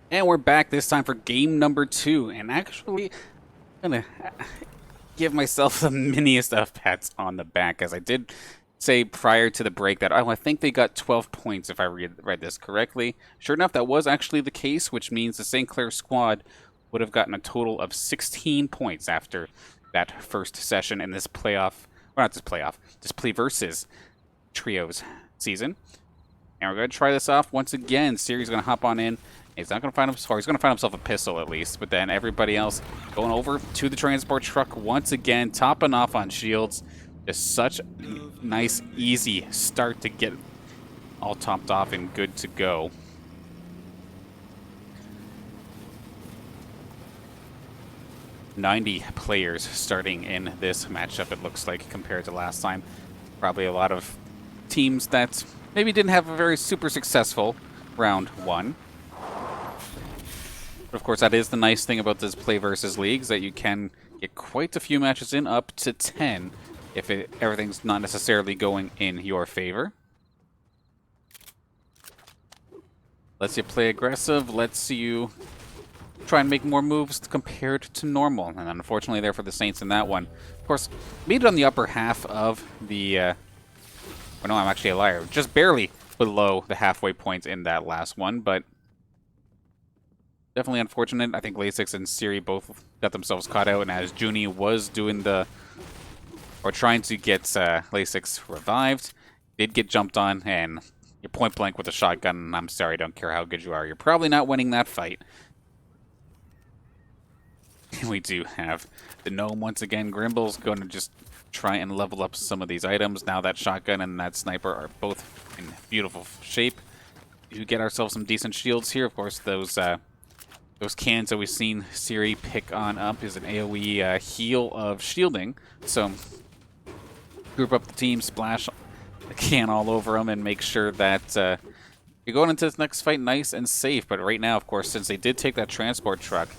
And we're back this time for game number 2. And actually, I'm going to give myself the miniest of pats on the back, as I did say prior to the break that, oh, I think they got 12 points if I read this correctly. Sure enough, that was actually the case, which means the St. Clair squad would have gotten a total of 16 points after that first session in this playoff, or not this playoff, this play versus trios season. And we're going to try this off once again. Siri's going to hop on in. He's not going to find himself, or he's going to find himself a pistol at least. But then everybody else going over to the transport truck once again, topping off on shields. Just such a nice, easy start to get all topped off and good to go. "90 players starting in this matchup, it looks like, compared to last time. Probably a lot of teams that maybe didn't have a very super successful round 1. But of course, that is the nice thing about this play versus leagues, that you can get quite a few matches in, up to 10, if everything's not necessarily going in your favor. Lets you play aggressive, lets you try and make more moves compared to normal. And unfortunately there for the Saints in that one. Of course, made it on the upper half of the... oh no, I'm actually a liar. Just barely below the halfway point in that last one, but definitely unfortunate. I think Lasix and Siri both got themselves caught out, and as Junie was doing or trying to get Lasix revived, did get jumped on, and you're point blank with a shotgun, and I'm sorry, I don't care how good you are. You're probably not winning that fight. And we do have the Gnome once again. Grimble's going to just try and level up some of these items. Now that shotgun and that sniper are both in beautiful shape. We get ourselves some decent shields here. Of course, those cans that we've seen Siri pick on up is an AoE heal of shielding. So group up the team, splash the can all over them, and make sure that you're going into this next fight nice and safe. But right now, of course, since they did take that transport truck,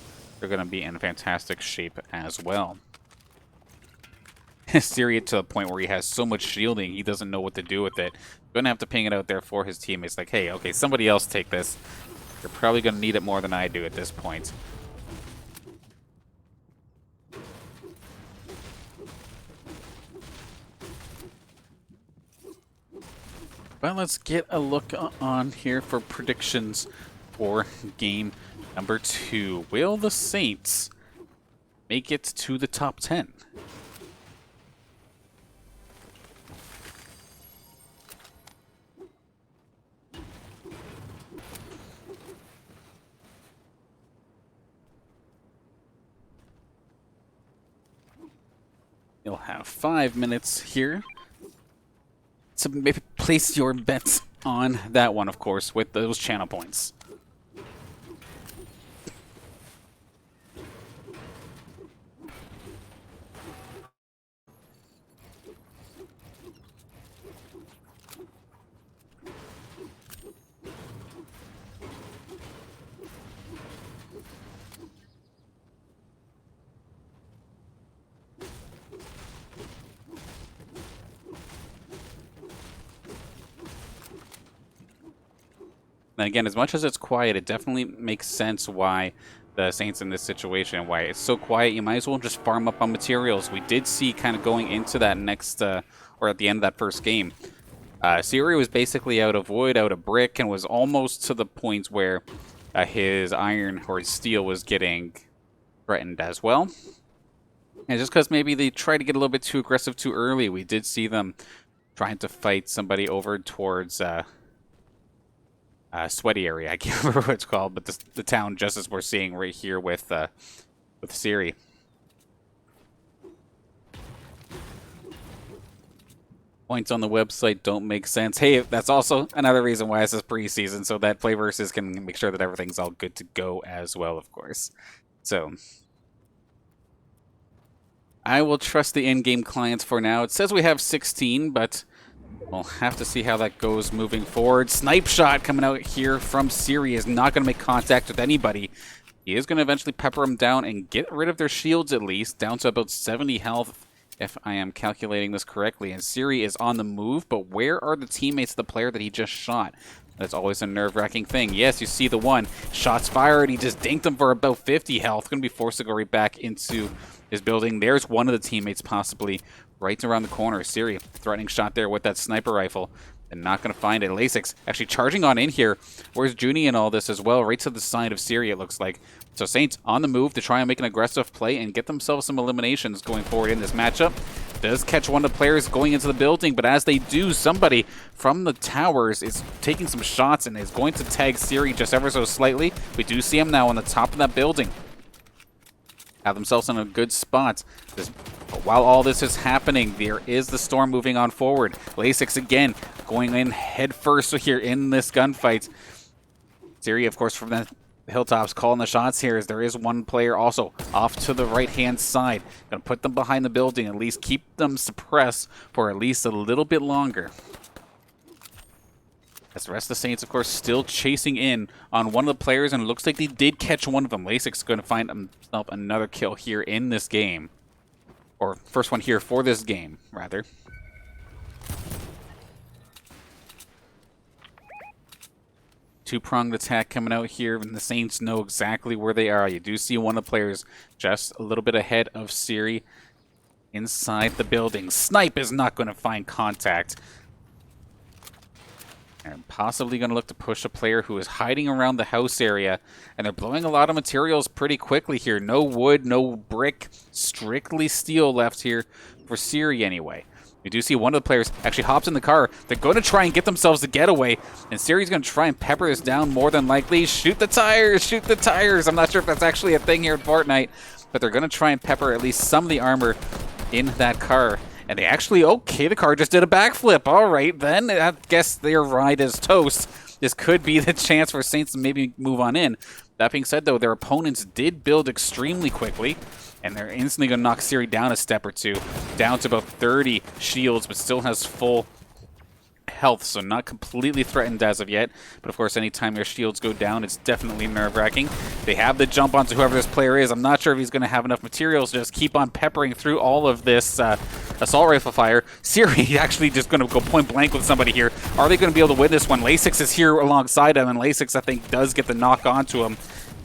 they're going to be in fantastic shape as well. Siri to the point where he has so much shielding, he doesn't know what to do with it. Going to have to ping it out there for his teammates, like, hey, okay, somebody else take this. You're probably going to need it more than I do at this point. Well, let's get a look on here for predictions for game number 2. Will the Saints make it to the top 10? You'll have 5 minutes here to maybe place your bets on that one, of course, with those channel points. And again, as much as it's quiet, it definitely makes sense why the Saints in this situation, why it's so quiet. You might as well just farm up on materials. We did see kind of going into that next, or at the end of that first game, Siri was basically out of wood, out of brick, and was almost to the point where his iron or his steel was getting threatened as well. And just because maybe they tried to get a little bit too aggressive too early, we did see them trying to fight somebody over towards... sweaty area. I can't remember what it's called, but the town just as we're seeing right here with Siri. Points on the website don't make sense. Hey, that's also another reason why this is preseason, so that PlayVS can make sure that everything's all good to go as well, of course. So I will trust the in-game clients for now. It says we have 16, but we'll have to see how that goes moving forward. Snipe shot coming out here from Siri is not going to make contact with anybody. He is going to eventually pepper them down and get rid of their shields at least, down to about 70 health, if I am calculating this correctly. And Siri is on the move, but where are the teammates of the player that he just shot? That's always a nerve-wracking thing. Yes, you see the one. Shots fired. He just dinked him for about 50 health. Going to be forced to go right back into his building. There's one of the teammates possibly right around the corner. Siri, threatening shot there with that sniper rifle. And not going to find it. Lasix actually charging on in here. Where's Junie in all this as well? Right to the side of Siri, it looks like. So Saints on the move to try and make an aggressive play and get themselves some eliminations going forward in this matchup. Does catch one of the players going into the building, but as they do, somebody from the towers is taking some shots and is going to tag Siri just ever so slightly. We do see him now on the top of that building. Have themselves in a good spot. While all this is happening, there is the storm moving on forward. Lasix again going in head first here in this gunfight. Siri, of course, from the hilltops calling the shots here, as there is one player also off to the right-hand side. Gonna put them behind the building, at least keep them suppressed for at least a little bit longer. As the rest of the Saints, of course, still chasing in on one of the players, and it looks like they did catch one of them. Lasix is going to find himself another kill here in this game. Or first one here for this game, rather. Two-pronged attack coming out here, and the Saints know exactly where they are. You do see one of the players just a little bit ahead of Siri inside the building. Snipe is not going to find contact. And possibly going to look to push a player who is hiding around the house area. And they're blowing a lot of materials pretty quickly here. No wood, no brick, strictly steel left here for Siri anyway. We do see one of the players actually hops in the car. They're going to try and get themselves a getaway. And Siri's going to try and pepper this down more than likely. Shoot the tires! Shoot the tires! I'm not sure if that's actually a thing here in Fortnite. But they're going to try and pepper at least some of the armor in that car. And they actually, okay, the car just did a backflip. All right, then. I guess their ride is toast. This could be the chance for Saints to maybe move on in. That being said, though, their opponents did build extremely quickly. And they're instantly going to knock Siri down a step or two. Down to about 30 shields, but still has full health. So not completely threatened as of yet. But of course, anytime their shields go down, it's definitely nerve-wracking. They have the jump onto whoever this player is. I'm not sure if he's going to have enough materials to just keep on peppering through all of this assault rifle fire. Siri actually just going to go point blank with somebody here. Are they going to be able to win this one? Lasix is here alongside him, and Lasix, I think, does get the knock onto him.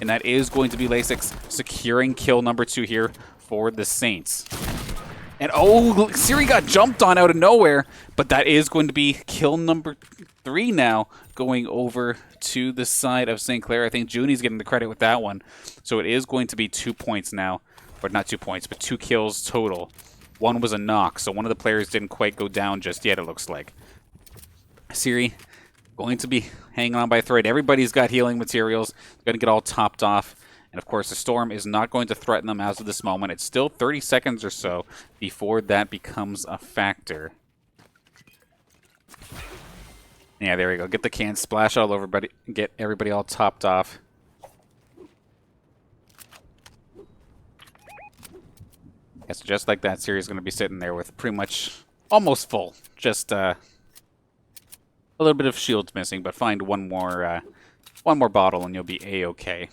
And that is going to be Lasix securing kill number 2 here for the Saints. And oh, Siri got jumped on out of nowhere, but that is going to be kill number 3 now, going over to the side of St. Clair. I think Junie's getting the credit with that one. So it is going to be 2 points now, or not 2 points, but 2 kills total. One was a knock, so one of the players didn't quite go down just yet, it looks like. Siri going to be hanging on by a thread. Everybody's got healing materials. They're going to get all topped off. And of course, the storm is not going to threaten them as of this moment. It's still 30 seconds or so before that becomes a factor. Yeah, there we go. Get the can, splash all over, everybody, get everybody all topped off. Yes, just like that, Siri's going to be sitting there with pretty much almost full. Just a little bit of shields missing, but find one more bottle and you'll be A-okay.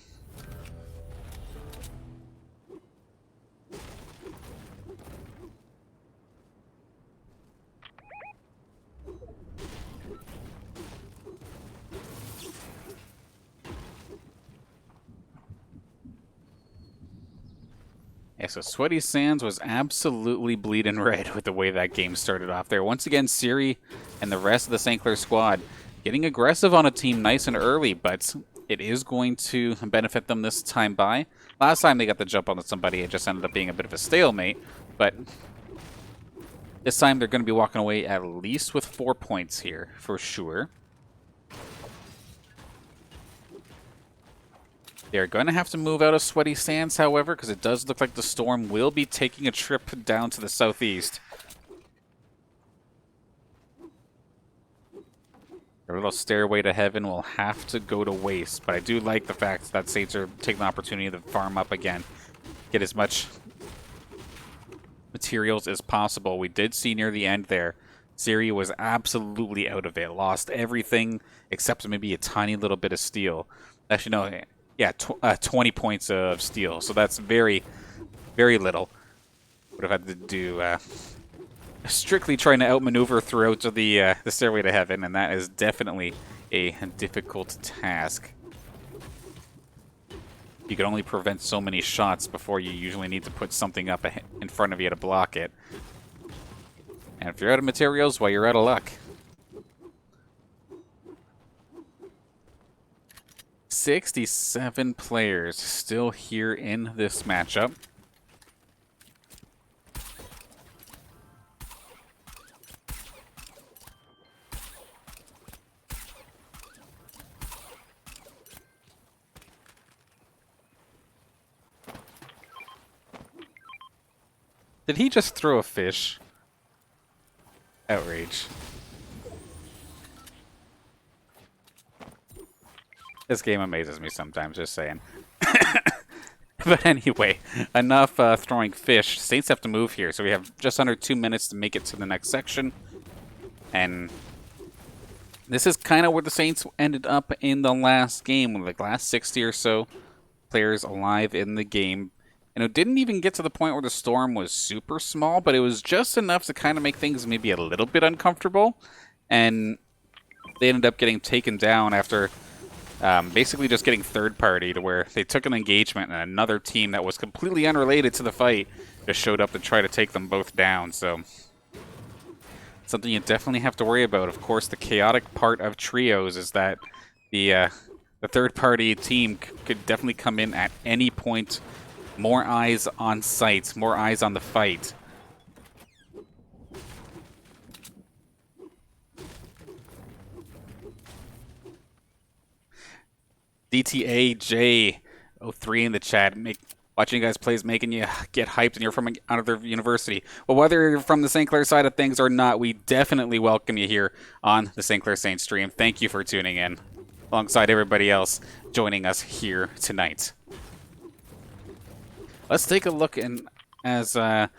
Yeah, so Sweaty Sands was absolutely bleeding red with the way that game started off there. Once again, Siri and the rest of the St. Clair squad getting aggressive on a team nice and early, but it is going to benefit them this time by. Last time they got the jump on somebody, it just ended up being a bit of a stalemate, but this time they're going to be walking away at least with 4 points here, for sure. They're going to have to move out of Sweaty Sands, however, because it does look like the storm will be taking a trip down to the southeast. Their little stairway to heaven will have to go to waste, but I do like the fact that Saints are taking the opportunity to farm up again. Get as much materials as possible. We did see near the end there, Siri was absolutely out of it. Lost everything except maybe a tiny little bit of steel. Actually, no. Yeah, 20 points of steel. So that's very, very little. Would have had to do strictly trying to outmaneuver throughout the Stairway to Heaven, and that is definitely a difficult task. You can only prevent so many shots before you usually need to put something up in front of you to block it. And if you're out of materials, well, you're out of luck. 67 players still here in this matchup. Did he just throw a fish? Outrage. This game amazes me sometimes, just saying. But anyway, enough throwing fish. Saints have to move here, so we have just under 2 minutes to make it to the next section. And this is kind of where the Saints ended up in the last game, with the last 60 or so players alive in the game. And it didn't even get to the point where the storm was super small, but it was just enough to kind of make things maybe a little bit uncomfortable. And they ended up getting taken down after basically just getting third party, to where they took an engagement and another team that was completely unrelated to the fight just showed up to try to take them both down. So something you definitely have to worry about. Of course, the chaotic part of trios is that the third party team could definitely come in at any point. More eyes on sight, more eyes on the fight. DTAJ03 in the chat. Watching you guys play is making you get hyped, and you're from another university. Well, whether you're from the St. Clair side of things or not, we definitely welcome you here on the St. Clair Saints stream. Thank you for tuning in, alongside everybody else joining us here tonight. Let's take a look, and as the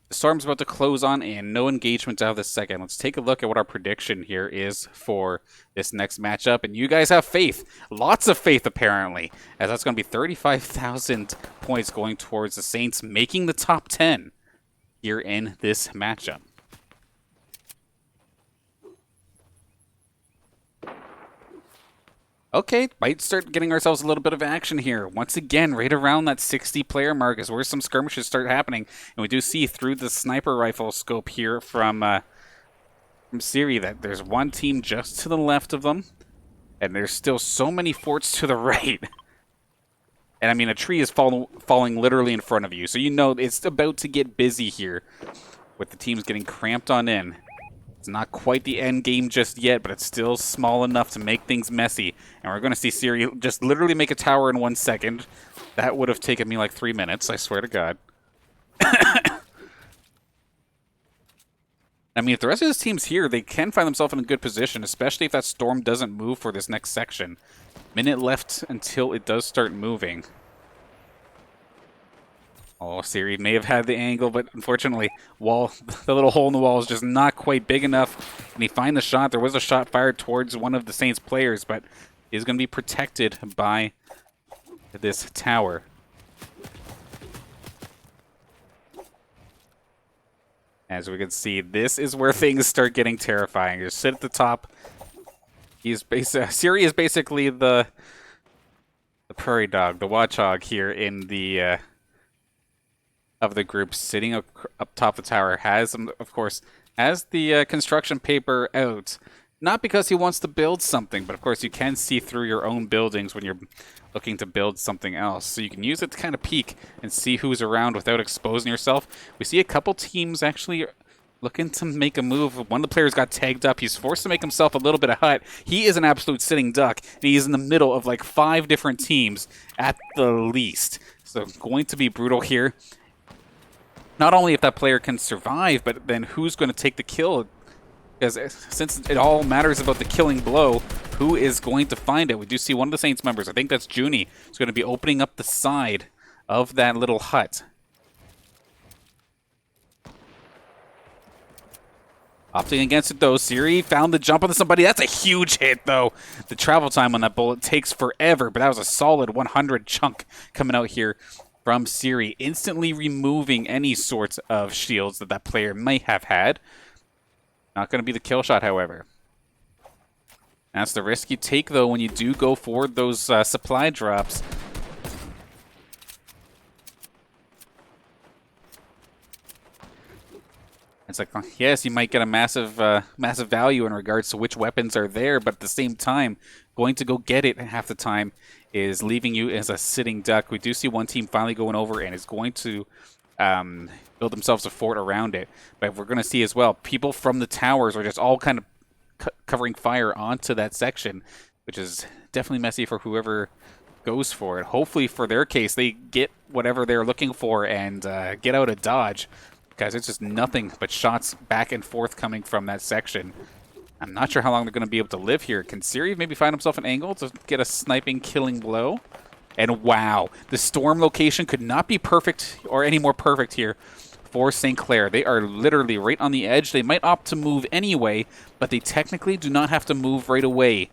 storm's about to close on and no engagement out of the second, let's take a look at what our prediction here is for this next matchup. And you guys have faith, lots of faith apparently, as that's going to be 35,000 points going towards the Saints making the top 10 here in this matchup. Okay, might start getting ourselves a little bit of action here. Once again, right around that 60-player mark is where some skirmishes start happening. And we do see through the sniper rifle scope here from Siri that there's one team just to the left of them. And there's still so many forts to the right. And I mean, a tree is falling literally in front of you. So you know it's about to get busy here with the teams getting cramped on in. It's not quite the end game just yet, but it's still small enough to make things messy. And we're going to see Siri just literally make a tower in 1 second. That would have taken me like 3 minutes, I swear to God. I mean, if the rest of this team's here, they can find themselves in a good position, especially if that storm doesn't move for this next section. Minute left until it does start moving. Oh, Siri may have had the angle, but unfortunately, the little hole in the wall is just not quite big enough. And he find the shot. There was a shot fired towards one of the Saints players, but he's going to be protected by this tower. As we can see, this is where things start getting terrifying. You sit at the top. Siri is basically the prairie dog, the watchdog here in the of the group, sitting up top the tower. Has, of course, has the construction paper out. Not because he wants to build something, but of course you can see through your own buildings when you're looking to build something else. So you can use it to kind of peek and see who's around without exposing yourself. We see a couple teams actually looking to make a move. One of the players got tagged up. He's forced to make himself a little bit of hut. He is an absolute sitting duck. And he's in the middle of like 5 different teams at the least. So going to be brutal here. Not only if that player can survive, but then who's going to take the kill. Because since it all matters about the killing blow, who is going to find it? We do see one of the Saints members, I think that's Junie, is going to be opening up the side of that little hut. Opting against it though, Siri found the jump on somebody. That's a huge hit though. The travel time on that bullet takes forever, but that was a solid 100 chunk coming out here from Siri, instantly removing any sorts of shields that player may have had. Not going to be the kill shot, however. That's the risk you take, though, when you do go for those supply drops. It's like, yes, you might get a massive massive value in regards to which weapons are there, but at the same time, going to go get it half the time is leaving you as a sitting duck. We do see one team finally going over and is going to build themselves a fort around it. But we're going to see as well, people from the towers are just all kind of covering fire onto that section, which is definitely messy for whoever goes for it. Hopefully, for their case, they get whatever they're looking for and get out of dodge. Guys, it's just nothing but shots back and forth coming from that section. I'm not sure how long they're going to be able to live here. Can Siri maybe find himself an angle to get a sniping, killing blow? And wow, the storm location could not be perfect or any more perfect here for St. Clair. They are literally right on the edge. They might opt to move anyway, but they technically do not have to move right away.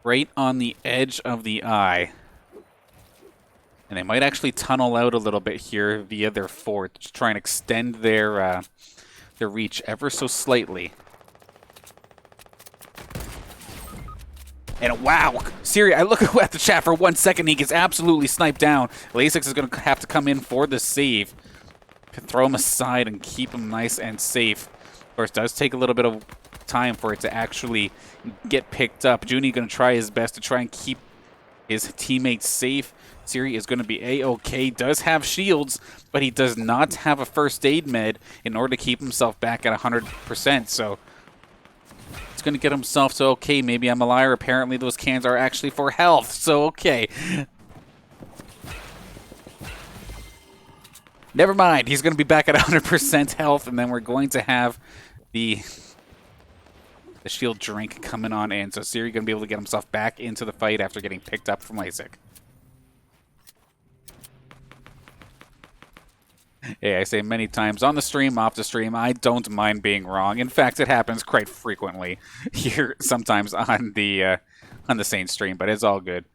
Right on the edge of the eye. And they might actually tunnel out a little bit here via their fort to try and extend their reach ever so slightly. And wow, Siri, I look at the chat for 1 second, he gets absolutely sniped down. Lasix is going to have to come in for the save. Throw him aside and keep him nice and safe. Of course, it does take a little bit of time for it to actually get picked up. Junie going to try his best to try and keep his teammates safe. Siri is going to be A-OK. Does have shields, but he does not have a first aid med in order to keep himself back at 100%. So it's going to get himself to okay. Maybe I'm a liar. Apparently those cans are actually for health. So okay. Never mind. He's going to be back at 100% health, and then we're going to have the shield drink coming on in. So Siri going to be able to get himself back into the fight after getting picked up from Lasik. Hey, I say many times on the stream, off the stream, I don't mind being wrong. In fact, it happens quite frequently here sometimes on the Saints stream, but it's all good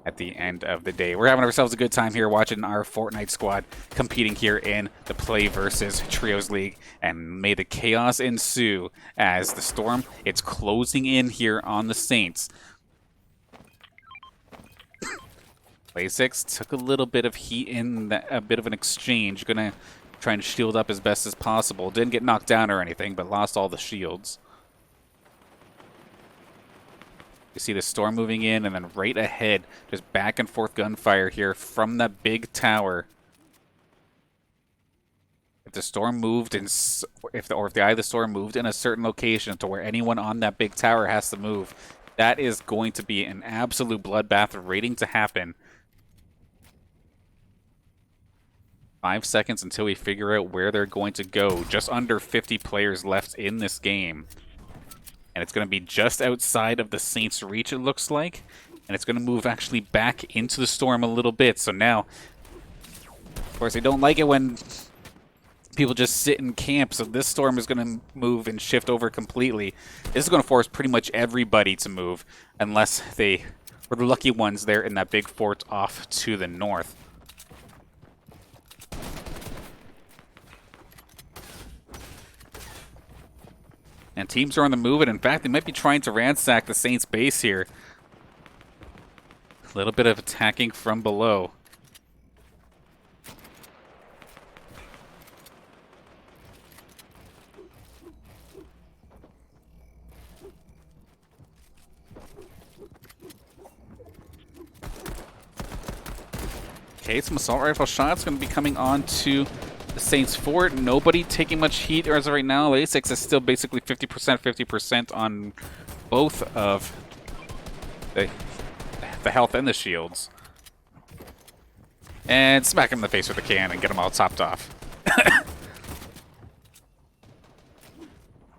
at the end of the day. We're having ourselves a good time here watching our Fortnite squad competing here in the PlayVS Trios League, and may the chaos ensue as the storm, it's closing in here on the Saints. Play6 took a little bit of heat in a bit of an exchange. Gonna try and shield up as best as possible. Didn't get knocked down or anything, but lost all the shields. You see the storm moving in, and then right ahead, just back and forth gunfire here from that big tower. If the storm moved in, if the eye of the storm moved in a certain location to where anyone on that big tower has to move, that is going to be an absolute bloodbath waiting to happen. 5 seconds until we figure out where they're going to go. Just under 50 players left in this game. And it's going to be just outside of the Saints' reach, it looks like. And it's going to move actually back into the storm a little bit. So now, of course, they don't like it when people just sit in camp. So this storm is going to move and shift over completely. This is going to force pretty much everybody to move. Unless they were the lucky ones there in that big fort off to the north. And teams are on the move, and in fact, they might be trying to ransack the Saints' base here. A little bit of attacking from below. Okay, some assault rifle shots going to be coming on to the Saints fort. Nobody taking much heat as of right now. Lasix is still basically 50% on both of the health and the shields. And smack him in the face with a can and get him all topped off.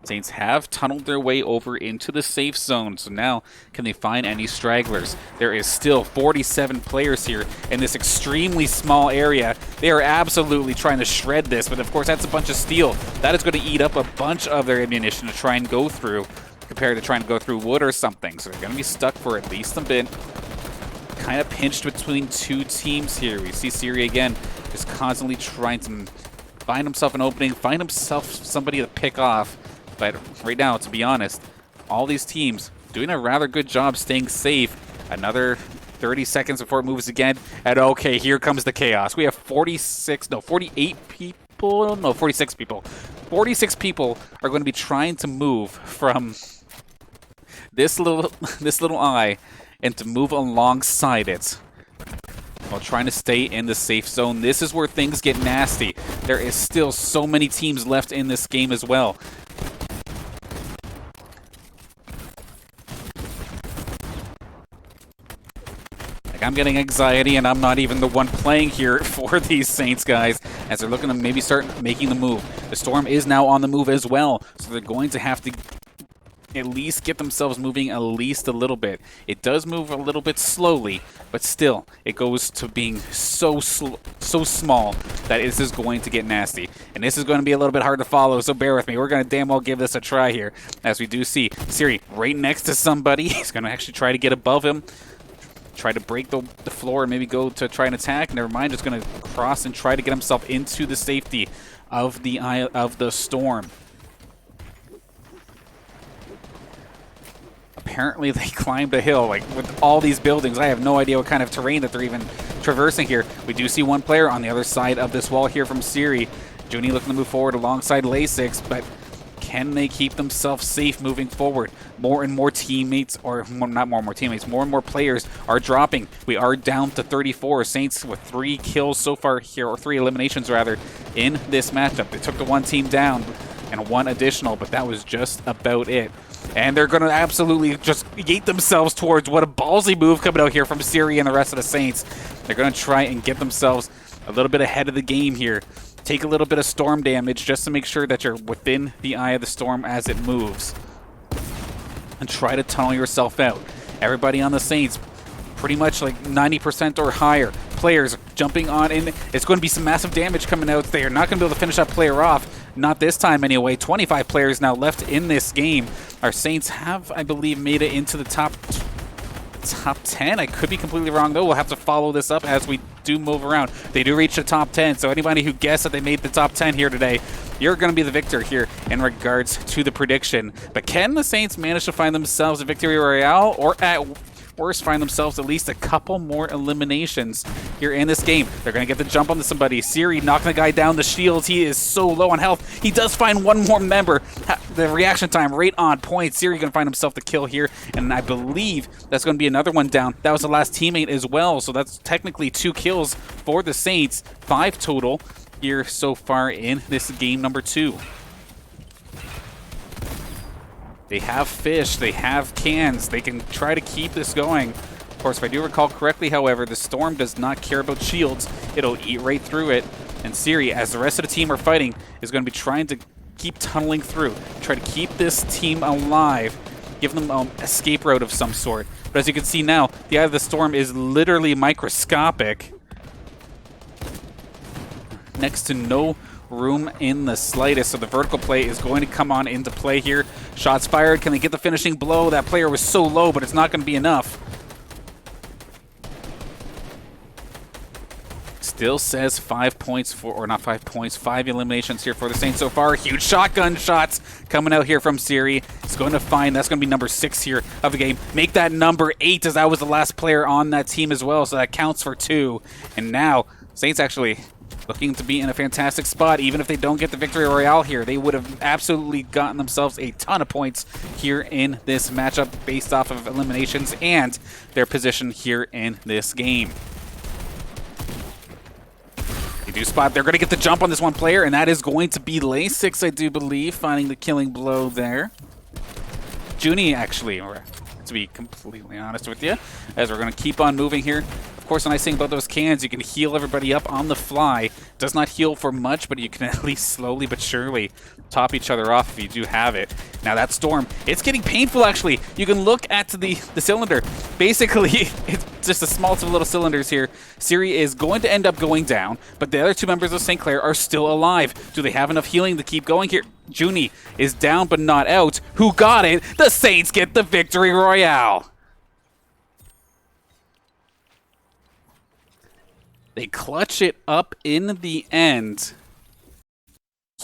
Saints have tunneled their way over into the safe zone, so now can they find any stragglers? There is still 47 players here in this extremely small area. They are absolutely trying to shred this, but of course that's a bunch of steel. That is going to eat up a bunch of their ammunition to try and go through, compared to trying to go through wood or something. So they're going to be stuck for at least a bit. Kind of pinched between two teams here. We see Siri again just constantly trying to find himself an opening, find himself somebody to pick off. But right now, to be honest, all these teams doing a rather good job staying safe. Another 30 seconds before it moves again. And okay, here comes the chaos. We have 48 people. No, 46 people. 46 people are going to be trying to move from this little eye and to move alongside it while trying to stay in the safe zone. This is where things get nasty. There is still so many teams left in this game as well. Like, I'm getting anxiety, and I'm not even the one playing here for these Saints guys, as they're looking to maybe start making the move. The Storm is now on the move as well, so they're going to have to at least get themselves moving at least a little bit. It does move a little bit slowly, but still, it goes to being so small that this is going to get nasty. And this is going to be a little bit hard to follow, so bear with me. We're going to damn well give this a try here, as we do see Siri right next to somebody. He's going to actually try to get above him, try to break the floor, and maybe go to try and attack. Never mind, just going to cross and try to get himself into the safety of the eye of the Storm. Apparently they climbed a hill, like with all these buildings. I have no idea what kind of terrain that they're even traversing here. We do see one player on the other side of this wall here from Siri. Junie looking to move forward alongside Lasix, but can they keep themselves safe moving forward? More and more teammates, or not more and more teammates, more and more players are dropping. We are down to 34. Saints with 3 kills so far here, or 3 eliminations rather, in this matchup. They took the one team down and 1 additional, but that was just about it. And they're going to absolutely just yeet themselves towards what a ballsy move coming out here from Siri and the rest of the Saints. They're going to try and get themselves a little bit ahead of the game here. Take a little bit of storm damage just to make sure that you're within the eye of the storm as it moves. And try to tunnel yourself out. Everybody on the Saints, pretty much like 90% or higher. Players jumping on in. It's going to be some massive damage coming out. They are not going to be able to finish that player off. Not this time anyway. 25 players now left in this game. Our Saints have, I believe, made it into the top 10. I could be completely wrong, though. We'll have to follow this up as we do move around. They do reach the top 10, so anybody who guessed that they made the top 10 here today, you're going to be the victor here in regards to the prediction. But can the Saints manage to find themselves a victory royale, or at worst find themselves at least a couple more eliminations here in this game? They're going to get the jump onto somebody. Siri knocking the guy down the shields. He is so low on health. He does find one more member. The reaction time right on point. Siri going to find himself the kill here, and I believe that's going to be another one down. That was the last teammate as well, so that's technically 2 kills for the Saints. 5 total here so far in this game number 2. They have fish, they have cans, they can try to keep this going. Of course, if I do recall correctly, however, the Storm does not care about shields. It'll eat right through it. And Siri, as the rest of the team are fighting, is going to be trying to keep tunneling through, try to keep this team alive, give them an escape route of some sort. But as you can see now, the eye of the Storm is literally microscopic. Next to no room in the slightest, so the vertical play is going to come on into play here. Shots fired. Can they get the finishing blow? That player was so low, but it's not going to be enough. Still says 5 points for, or not 5 points, 5 eliminations here for the Saints so far. Huge shotgun shots coming out here from Siri. It's going to find, that's going to be number 6 here of the game. Make that number 8, as that was the last player on that team as well, so that counts for 2. And now, Saints actually looking to be in a fantastic spot. Even if they don't get the victory royale here, they would have absolutely gotten themselves a ton of points here in this matchup based off of eliminations and their position here in this game. They do spot, they're going to get the jump on this one player, and that is going to be Lasix, I do believe, finding the killing blow there. Junie, actually, to be completely honest with you, as we're going to keep on moving here. Of course, the nice thing about those cans, you can heal everybody up on the fly. Does not heal for much, but you can at least slowly but surely top each other off if you do have it. Now that Storm, it's getting painful actually. You can look at the cylinder. Basically, it's just a small two little cylinders here. Siri is going to end up going down, but the other 2 members of St. Clair are still alive. Do they have enough healing to keep going here? Junie is down but not out. Who got it? The Saints get the victory royale. They clutch it up in the end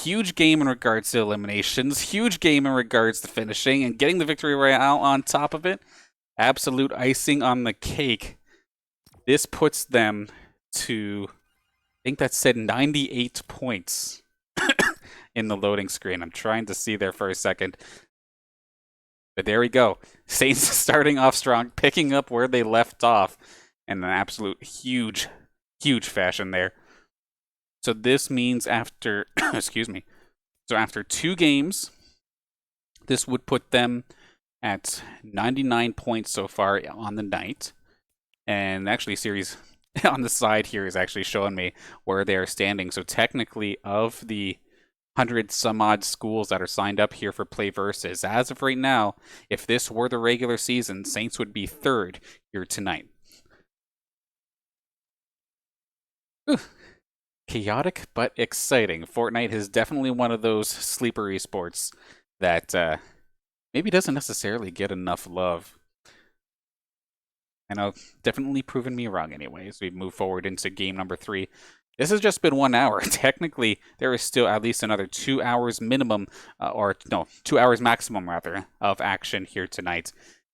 huge game in regards to eliminations, huge game in regards to finishing, and getting the victory royale on top of it. Absolute icing on the cake. This puts them to, I think that said 98 points in the loading screen. I'm trying to see there for a second. But there we go. Saints starting off strong, picking up where they left off in an absolute huge fashion there. So this means after, excuse me, so after 2 games, this would put them at 99 points so far on the night. And actually, series on the side here is actually showing me where they are standing. So technically, of the 100 some odd schools that are signed up here for PlayVS, as of right now, if this were the regular season, Saints would be 3rd here tonight. Ooh. Chaotic but exciting. Fortnite is definitely one of those sleeper esports that maybe doesn't necessarily get enough love. I know, definitely proven me wrong anyways. We move forward into game number 3. This has just been 1 hour. Technically, there is still at least another 2 hours minimum, 2 hours maximum, rather, of action here tonight.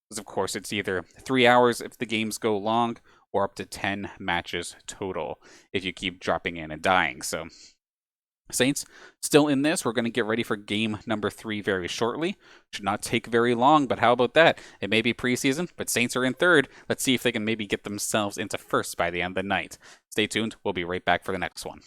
Because, of course, it's either 3 hours if the games go long, or up to 10 matches total if you keep dropping in and dying. So, Saints still in this. We're going to get ready for game number 3 very shortly. Should not take very long, but how about that? It may be preseason, but Saints are in 3rd. Let's see if they can maybe get themselves into 1st by the end of the night. Stay tuned. We'll be right back for the next one.